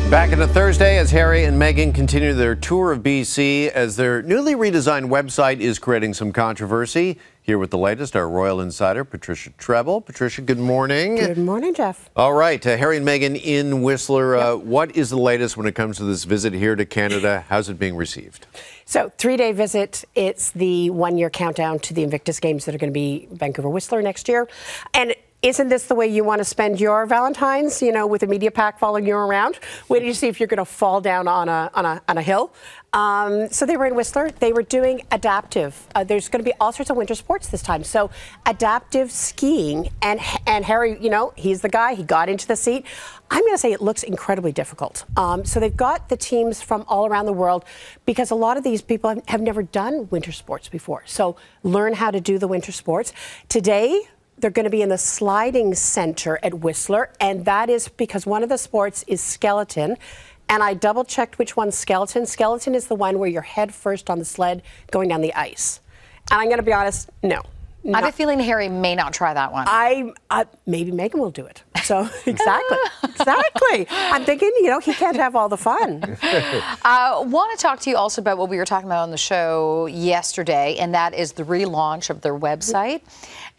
Back into Thursday as Harry and Meghan continue their tour of BC as their newly redesigned website is creating some controversy. Here with the latest, our royal insider, Patricia Treble. Patricia, good morning. Good morning, Jeff. All right, Harry and Meghan in Whistler. Yep. What is the latest when it comes to this visit here to Canada? How's it being received? So, 3-day visit. It's the one-year countdown to the Invictus Games that are going to be Vancouver Whistler next year. And isn't this the way you want to spend your Valentine's, you know, with a media pack following you around? Waiting to see if you're going to fall down on a hill. So they were in Whistler. They were doing adaptive. There's going to be all sorts of winter sports this time. So adaptive skiing. And Harry, you know, he's the guy. He got into the seat. I'm going to say it looks incredibly difficult. So they've got the teams from all around the world because a lot of these people have never done winter sports before. So learn how to do the winter sports. Today, they're going to be in the sliding center at Whistler, and that is because one of the sports is skeleton. And I double-checked which one's skeleton. Skeleton is the one where you're head first on the sled going down the ice. And I'm going to be honest, no. I have a feeling Harry may not try that one. Maybe Meghan will do it. So, exactly. I'm thinking, you know, he can't have all the fun. Want to talk to you also about what we were talking about on the show yesterday, and that is the relaunch of their website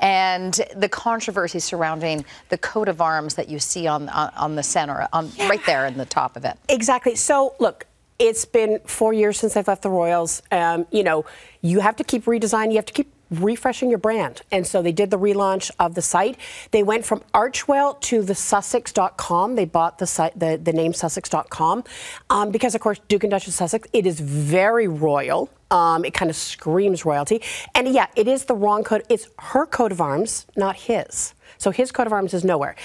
and the controversy surrounding the coat of arms that you see on the center, right there in the top of it. Exactly. So, look, it's been 4 years since I've left the Royals. You know, you have to keep redesigning. You have to keep refreshing your brand. And so they did the relaunch of the site. They went from Archwell to the Sussex.com. They bought the site, the name Sussex.com, because, of course, Duke and Duchess of Sussex, it is very royal. It kind of screams royalty. And, yeah, it is the wrong coat. It's her coat of arms, not his. So his coat of arms is nowhere.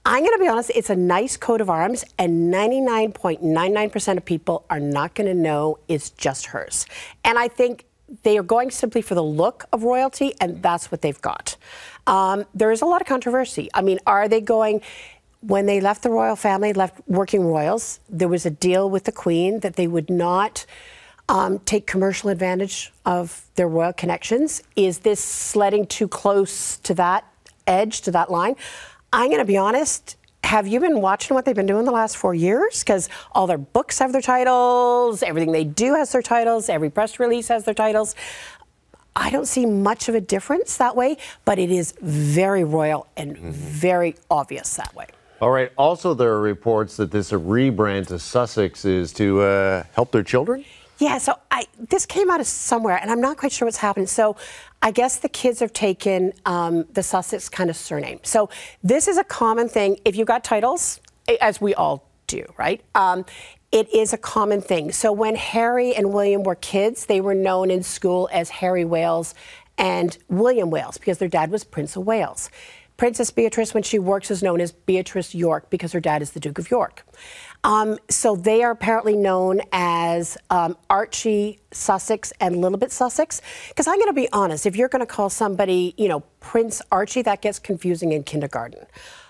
I'm going to be honest, it's a nice coat of arms, and 99.99% of people are not going to know it's just hers. And I think they are going simply for the look of royalty, and that's what they've got. There is a lot of controversy. I mean, are they going... When they left the royal family, left working royals, there was a deal with the Queen that they would not take commercial advantage of their royal connections. Is this sledding too close to that edge, to that line? I'm going to be honest. Have you been watching what they've been doing the last 4 years? Because all their books have their titles, everything they do has their titles, every press release has their titles. I don't see much of a difference that way, but it is very royal and very obvious that way. All right. Also, there are reports that this rebrand to Sussex is to help their children? Yeah, so this came out of somewhere, and I'm not quite sure what's happened. So I guess the kids have taken the Sussex kind of surname. So this is a common thing. If you've got titles, as we all do, right? It is a common thing. So when Harry and William were kids, they were known in school as Harry Wales and William Wales because their dad was Prince of Wales. Princess Beatrice, when she works, is known as Beatrice York because her dad is the Duke of York. So they are apparently known as Archie Sussex and Lilibet Sussex. Because I'm going to be honest, if you're going to call somebody, you know, Prince Archie, that gets confusing in kindergarten.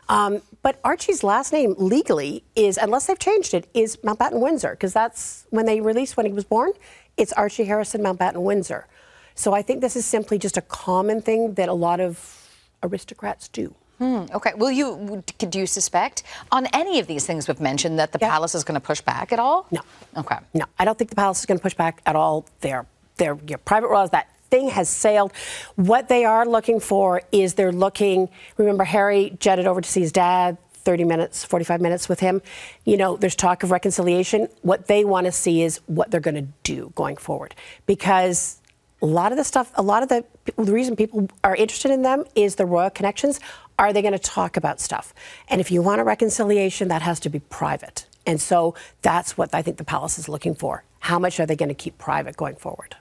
But Archie's last name legally is, unless they've changed it, is Mountbatten Windsor. Because that's when they released when he was born. It's Archie Harrison Mountbatten Windsor. So I think this is simply just a common thing that a lot of aristocrats do. Okay. Do you suspect on any of these things we've mentioned that the palace is going to push back at all? No. Okay. No, I don't think the palace is going to push back at all. They're your private royals. That thing has sailed. What they are looking for is remember, Harry jetted over to see his dad, 30 minutes, 45 minutes with him. You know, there's talk of reconciliation. What they want to see is what they're going to do going forward. Because a lot of the reason people are interested in them is the royal connections. Are they going to talk about stuff? And if you want a reconciliation, that has to be private. And so that's what I think the palace is looking for. How much are they going to keep private going forward?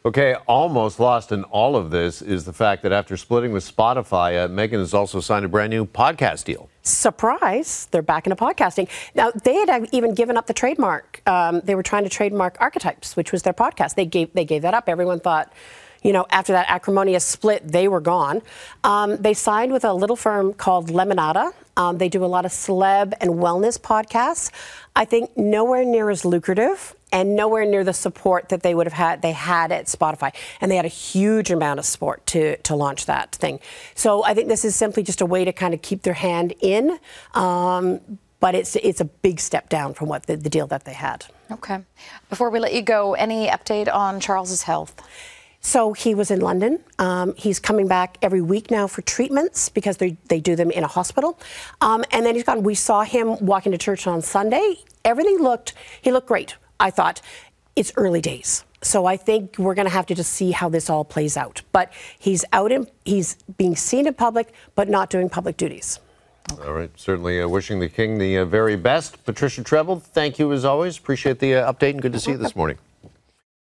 Okay, almost lost in all of this is the fact that after splitting with Spotify, Meghan has also signed a brand new podcast deal. Surprise, they're back into podcasting. Now, they had even given up the trademark. They were trying to trademark Archetypes, which was their podcast. They gave that up. Everyone thought, you know, after that acrimonious split, they were gone. They signed with a little firm called Lemonada. They do a lot of celeb and wellness podcasts. I think nowhere near as lucrative and nowhere near the support that they had at Spotify. And they had a huge amount of support to launch that thing. So I think this is simply just a way to kind of keep their hand in. but it's a big step down from what the deal that they had. Okay. Before we let you go, any update on Charles's health? So he was in London. He's coming back every week now for treatments because they do them in a hospital. And then he's gone. We saw him walking to church on Sunday. He looked great. I thought it's early days. So I think we're going to have to just see how this all plays out. But he's being seen in public, but not doing public duties. Okay. All right. Certainly wishing the king the very best. Patricia Treble, thank you as always. Appreciate the update and good to see you this morning.